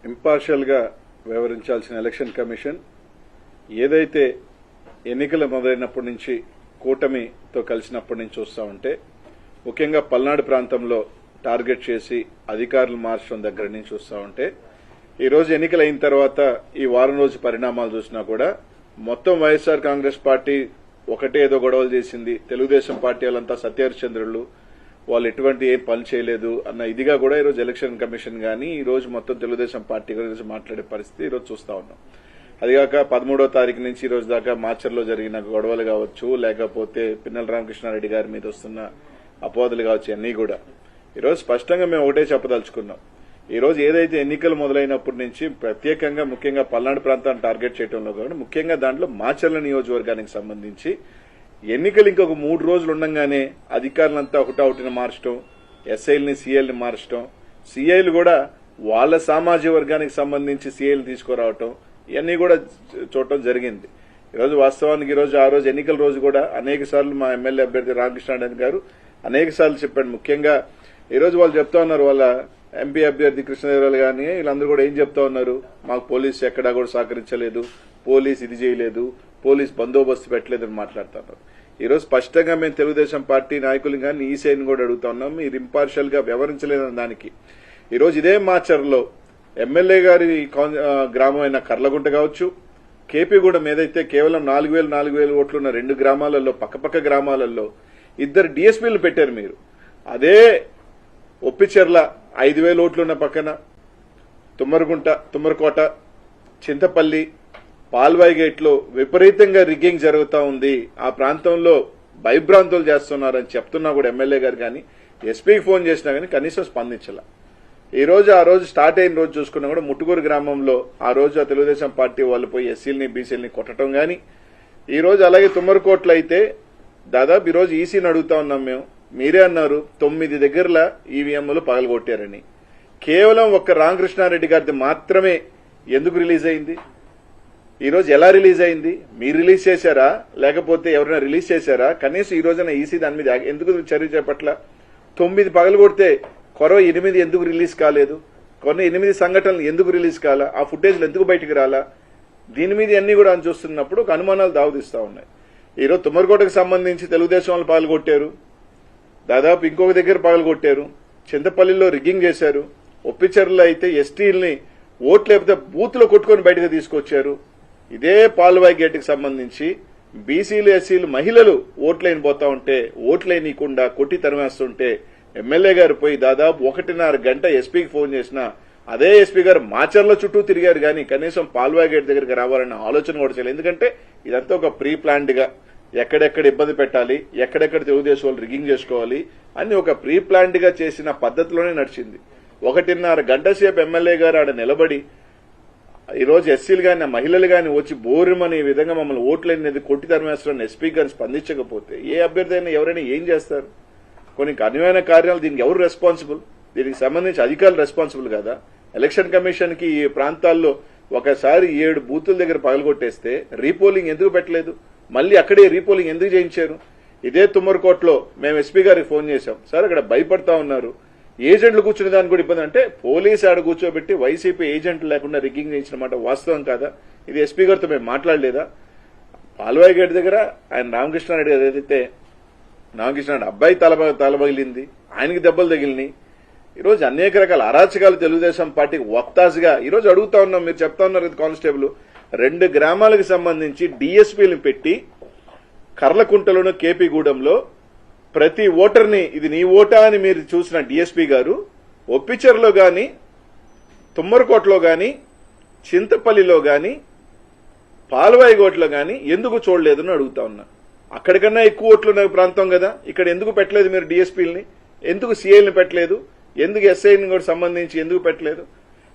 Impartial గా వ్యవహరించాల్సిన election commission ఏదైతే ఎన్నికలు మొదలైనప్పటి నుంచి కూటమితో కలిసినప్పటి నుంచి చూస్తా ఉంటే ముఖ్యంగా పల్నాడు ప్రాంతంలో టార్గెట్ చేసి అధికారులు మార్చడం దగ్గర నుంచి చూస్తా ఉంటే ఈ రోజు ఎన్నికలు అయిన తర్వాత ఈ వారం రోజు పరిణామాలు చూసినా కూడా మొత్తం వైఎస్ఆర్ కాంగ్రెస్ పార్టీ ఒకటే ఏదో గొడవలు చేసింది, తెలుగుదేశం పార్టీ వాళ్ళంతా సత్యహరిచంద్రులు, వాళ్ళు ఎటువంటి ఏం పని చేయలేదు అన్న ఇదిగా కూడా ఈరోజు ఎలక్షన్ కమిషన్ గానీ ఈ రోజు మొత్తం తెలుగుదేశం పార్టీ గురించి మాట్లాడే పరిస్థితి ఈరోజు చూస్తా ఉన్నాం. అదిగాక 13వ తారీఖు నుంచి ఈ రోజు దాకా మాచర్లో జరిగిన గొడవలు కావచ్చు, లేకపోతే పిన్నెల రామకృష్ణారెడ్డి గారి మీద వస్తున్న అపోహలు కావచ్చు, అన్నీ కూడా ఈరోజు స్పష్టంగా మేము ఒకటే చెప్పదలుచుకున్నాం. ఈ రోజు ఏదైతే ఎన్నికలు మొదలైనప్పటి నుంచి ప్రత్యేకంగా ముఖ్యంగా పల్నాడు ప్రాంతాన్ని టార్గెట్ చేయడంలో కానీ ముఖ్యంగా దాంట్లో మాచర్ల నియోజకవర్గానికి సంబంధించి ఎన్నికలు ఇంకొక 3 రోజులు ఉండగానే అధికారులంతా ఒకటొకటిని మార్చడం, ఎస్ఐల్ని సీఐల్ని మార్చడం, సీఐలు కూడా వాళ్ళ సామాజిక వర్గానికి సంబంధించి సీఐలు తీసుకురావటం ఇవన్నీ కూడా చూడటం జరిగింది. ఈరోజు వాస్తవానికి ఈరోజు ఆ రోజు ఎన్నికల రోజు కూడా అనేక సార్లు మా ఎమ్మెల్యే అభ్యర్థి రామకృష్ణారెడ్డి గారు అనేక సార్లు చెప్పాడు. ముఖ్యంగా ఈరోజు వాళ్ళు చెప్తా ఉన్నారు, వాళ్ళ ఎంపీ అభ్యర్థి కృష్ణదేవరాయలు గాని వీళ్ళందరూ కూడా ఏం చెప్తా ఉన్నారు, మాకు పోలీసు ఎక్కడా కూడా సహకరించలేదు, పోలీసు ఇది చేయలేదు, పోలీసు బందోబస్తు పెట్టలేదని మాట్లాడుతున్నారు. ఈరోజు స్పష్టంగా మేము తెలుగుదేశం పార్టీ నాయకులు కానీ ఈసీఐని కూడా అడుగుతా ఉన్నాం, మీరు ఇంపార్షియల్ గా వ్యవహరించలేదని దానికి. ఈరోజు ఇదే మాచర్లో ఎమ్మెల్యే గారి గ్రామమైన కర్లగుంట కావచ్చు, కేపీగూడెం ఏదైతే కేవలం 4,000 ఓట్లున్న 2 గ్రామాలలో పక్కపక్క గ్రామాలలో 2 డీఎస్పీలు పెట్టారు మీరు. అదే ఒప్పిచెర్ల 5,000 ఓట్లున్న పక్కన తుమ్మరకోట, చింతపల్లి, పాల్వాయి గేట్లో విపరీతంగా రిగ్గింగ్ జరుగుతా ఉంది, ఆ ప్రాంతంలో భయభ్రాంతులు చేస్తున్నారని చెప్తున్నా కూడా ఎమ్మెల్యే గారు కానీ ఎస్పీకి ఫోన్ చేసినా కానీ కనీసం స్పందించాల. ఆ రోజు స్టార్ట్ అయిన రోజు చూసుకున్నా కూడా ముట్టుకూరు గ్రామంలో ఆ రోజు ఆ తెలుగుదేశం పార్టీ వాళ్ళు పోయి ఎస్సీలని బీసీలని కొట్టడం గాని, ఈ రోజు అలాగే తుమ్మరకోట్లు అయితే దాదాపు ఈ రోజు ఈసీని అడుగుతా ఉన్నాం మేము, మీరే అన్నారు 9 దగ్గరల ఈవీఎంలు పగలగొట్టారని. కేవలం ఒక్క రామకృష్ణారెడ్డి గారిది మాత్రమే ఎందుకు రిలీజ్ అయింది? ఈ రోజు ఎలా రిలీజ్ అయింది? మీరు రిలీజ్ చేశారా లేకపోతే ఎవరైనా రిలీజ్ చేశారా? కనీసం ఈ రోజున ఈసీ దాని మీద ఎందుకు చర్య చేపట్ల? 9 పగలగొడితే కొరవ 8 ఎందుకు రిలీజ్ కాలేదు? కొన్ని 8 సంఘటనలు ఎందుకు రిలీజ్ కాలా? ఆ ఫుటేజ్లు ఎందుకు బయటకు రాలా? దీని మీద అన్ని కూడా అని చూస్తున్నప్పుడు ఒక అనుమానాలు దావదిస్తా ఉన్నాయి. ఈరోజు తుమ్మరకోటకు సంబంధించి తెలుగుదేశం వాళ్ళు పగలగొట్టారు, దాదాపు ఇంకొక దగ్గర పగలగొట్టారు, చింతపల్లిలో రిగ్గింగ్ చేశారు, ఒప్పిచెర్లలో అయితే ఎస్టీల్ని ఓట్లు లేకపోతే బూత్లో కొట్టుకొని బయటకు తీసుకొచ్చారు. ఇదే పాల్వాయి గేట్కి సంబంధించి బీసీలు ఎస్సీలు మహిళలు ఓట్లైన పోతా ఉంటే ఓట్లైనకుండా కొట్టి తరిమేస్తుంటే ఎమ్మెల్యే గారు పోయి దాదాపు 1.5 గంట ఎస్పీకి ఫోన్ చేసినా అదే ఎస్పీ గారు మాచర్ల చుట్టూ తిరిగారు కానీ కనీసం పాల్వాయి గేట్ దగ్గరికి రావాలన్న ఆలోచన కూడా చేయలేదు. ఎందుకంటే ఇదంతా ఒక ప్రీ ప్లాన్డ్ గా ఎక్కడెక్కడ ఇబ్బంది పెట్టాలి, ఎక్కడెక్కడ తెలుగుదేశం వాళ్ళు రిగ్గింగ్ చేసుకోవాలి అని ఒక ప్రీ ప్లాన్డ్ గా చేసిన పద్ధతిలోనే నడిచింది. 1.5 గంట సేపు ఎమ్మెల్యే గారు ఆడ నిలబడి ఈరోజు ఎస్సీలు గాని మహిళలు గాని వచ్చి బోరుమని ఈ విధంగా మమ్మల్ని ఓట్లనేది కొట్టి తరిమేస్తారని ఎస్పీ గారు స్పందించకపోతే ఏ అభ్యర్థి అయినా ఎవరైనా ఏం చేస్తారు? కొన్ని కఠినమైన కార్యాలు దీనికి ఎవరు రెస్పాన్సిబుల్? దీనికి సంబంధించి అధికారులు రెస్పాన్సిబుల్ కదా? ఎలక్షన్ కమిషన్ కి ఈ ప్రాంతాల్లో ఒకసారి 7 బూతుల దగ్గర పగలగొట్టేస్తే రీపోలింగ్ ఎందుకు పెట్టలేదు? మళ్ళీ అక్కడే రీపోలింగ్ ఎందుకు చేయించారు? ఇదే తుమ్మరకోటలో మేము ఎస్పీ గారికి ఫోన్ చేశాం, సార్ అక్కడ భయపడతా ఉన్నారు, ఏజెంట్లు కూర్చునే దానికి కూడా ఇబ్బంది. అంటే పోలీసు ఆడ కూర్చోబెట్టి వైసీపీ ఏజెంట్లు లేకుండా రిగ్గింగ్ చేయించిన మాట వాస్తవం కాదా? ఇది ఎస్పీ గారితో మేము మాట్లాడలేదా? పాల్వాయి గేట్ దగ్గర ఆయన రామకృష్ణారెడ్డి గారు ఏదైతే రామకృష్ణారెడ్డి అబ్బాయి తలబగిలింది, ఆయనకి దెబ్బలు తగిలినాయి. ఈరోజు అనేక రకాల అరాచకాలు తెలుగుదేశం పార్టీకి వత్తాసుగా ఈరోజు అడుగుతా ఉన్నాం. మీరు చెప్తా ఉన్నారు కానిస్టేబుల్ 2 గ్రామాలకు సంబంధించి డీఎస్పీలను పెట్టి కర్లకుంటలోను కేపీగూడెంలో ప్రతి ఓటర్ని ఇది నీ ఓటా అని మీరు చూసిన డీఎస్పీ గారు ఒప్పిచెర్లో గాని, తుమ్మరకోటలో గాని, చింతపల్లిలో గాని, పాల్వాయిగోట్లో గాని ఎందుకు చూడలేదని అడుగుతా ఉన్నా. అక్కడికన్నా ఎక్కువ ఓట్లున్న ప్రాంతం కదా, ఇక్కడ ఎందుకు పెట్టలేదు మీరు డీఎస్పీలని? ఎందుకు సీఐల్ని పెట్టలేదు? ఎందుకు ఎస్ఐని కూడా సంబంధించి ఎందుకు పెట్టలేదు?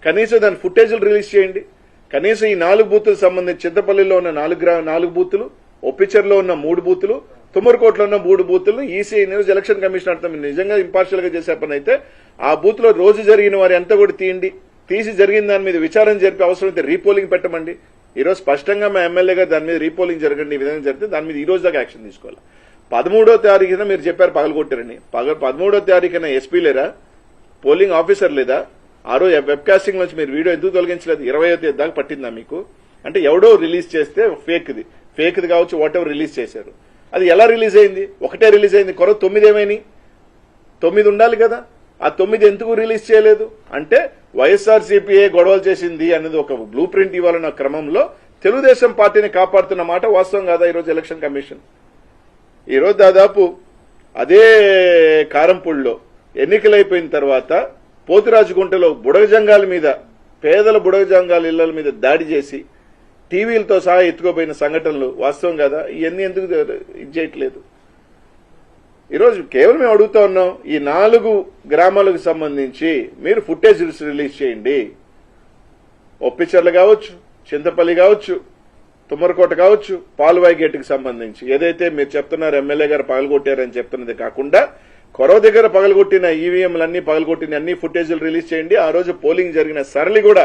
కనీసం దాని ఫుటేజ్లు రిలీజ్ చేయండి. కనీసం ఈ 4 బూతులకు సంబంధించి చింతపల్లిలో ఉన్న 4 బూతులు, ఒప్పిచెర్లో ఉన్న 3 బూతులు, తుమ్మరకోటలో ఉన్న 3 బూతులను ఈసీ ఎలక్షన్ కమిషన్ అర్థం నిజంగా ఇంపార్షియల్ గా చేసే పని అయితే ఆ బూత్ లో రోజు జరిగిన వారి అంతా కూడా తీసి జరిగిన దాని మీద విచారణ జరిపి అవసరమైతే రీపోలింగ్ పెట్టమండి. ఈరోజు స్పష్టంగా మా ఎమ్మెల్యే గారు దాని మీద రీపోలింగ్ జరగండి, ఈ విధంగా జరిగితే దాని మీద ఈ రోజు దాకా యాక్షన్ తీసుకోవాలి. 13వ తారీఖున మీరు చెప్పారు పగలగొట్టారని, 13వ తారీఖున ఎస్పీ లేరా? పోలింగ్ ఆఫీసర్ లేదా? ఆ రోజు వెబ్ కాస్టింగ్ నుంచి మీరు వీడియో ఎందుకు తొలగించలేదు? 20వ తేదీ దాకా పట్టిందా మీకు? అంటే ఎవడో రిలీజ్ చేస్తే ఫేక్ది కావచ్చు, వాట్ ఎవర్ రిలీజ్ చేశారు. అది ఎలా రిలీజ్ అయింది? ఒకటే రిలీజ్ అయింది, 9 ఏమైనాయి? 9 ఉండాలి కదా. ఆ 9 ఎందుకు రిలీజ్ చేయలేదు? అంటే వైఎస్ఆర్సీపీఏ గొడవలు చేసింది అనేది ఒక బ్లూ ప్రింట్ ఇవ్వాలన్న క్రమంలో తెలుగుదేశం పార్టీని కాపాడుతున్న మాట వాస్తవం కాదా? ఈరోజు ఎలక్షన్ కమిషన్ ఈరోజు దాదాపు అదే కారంపూడిలో ఎన్నికలైపోయిన తర్వాత పోతురాజుగుంటలో బుడగజంగాల మీద, పేదల బుడగజంగాల ఇళ్ల మీద దాడి చేసి టీవీలతో సహా ఎత్తుకోపోయిన సంఘటనలు వాస్తవం కదా. ఇవన్నీ ఎందుకు ఇది చేయట్లేదు? ఈరోజు కేవలం మేము అడుగుతా ఉన్నాం, ఈ 4 గ్రామాలకు సంబంధించి మీరు ఫుటేజ్ రిలీజ్ చేయండి. ఒప్పిచర్ల కావచ్చు, చింతపల్లి కావచ్చు, తుమ్మరకోట కావచ్చు, పాల్వాయి గేటుకు సంబంధించి ఏదైతే మీరు చెప్తున్నారు ఎమ్మెల్యే గారు పగలగొట్టారని చెప్తున్నది కాకుండా కొరవ దగ్గర పగలగొట్టిన ఈవీఎంలన్నీ పగలగొట్టిన అన్ని ఫుటేజీలు రిలీజ్ చేయండి. ఆ రోజు పోలింగ్ జరిగిన సరళి కూడా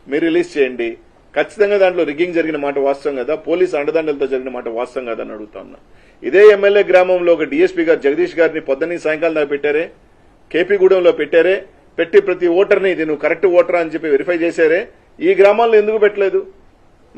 మీరు రిలీజ్ చేయండి. ఖచ్చితంగా దాంట్లో రిగ్గింగ్ జరిగిన మాట వాస్తవం కదా, పోలీసు అండదండలతో జరిగిన మాట వాస్తవం కదా అని అడుగుతా ఉన్నా. ఇదే ఎమ్మెల్యే గ్రామంలో ఒక డీఎస్పీ గారు జగదీష్ గారిని పొద్దున్నీ సాయంకాలం దాకా పెట్టారే, కేపీగూడెంలో పెట్టారే, పెట్టి ప్రతి ఓటర్ని ఇది నువ్వు కరెక్ట్ ఓటరా అని చెప్పి వెరిఫై చేశారే. ఈ గ్రామాల్లో ఎందుకు పెట్టలేదు?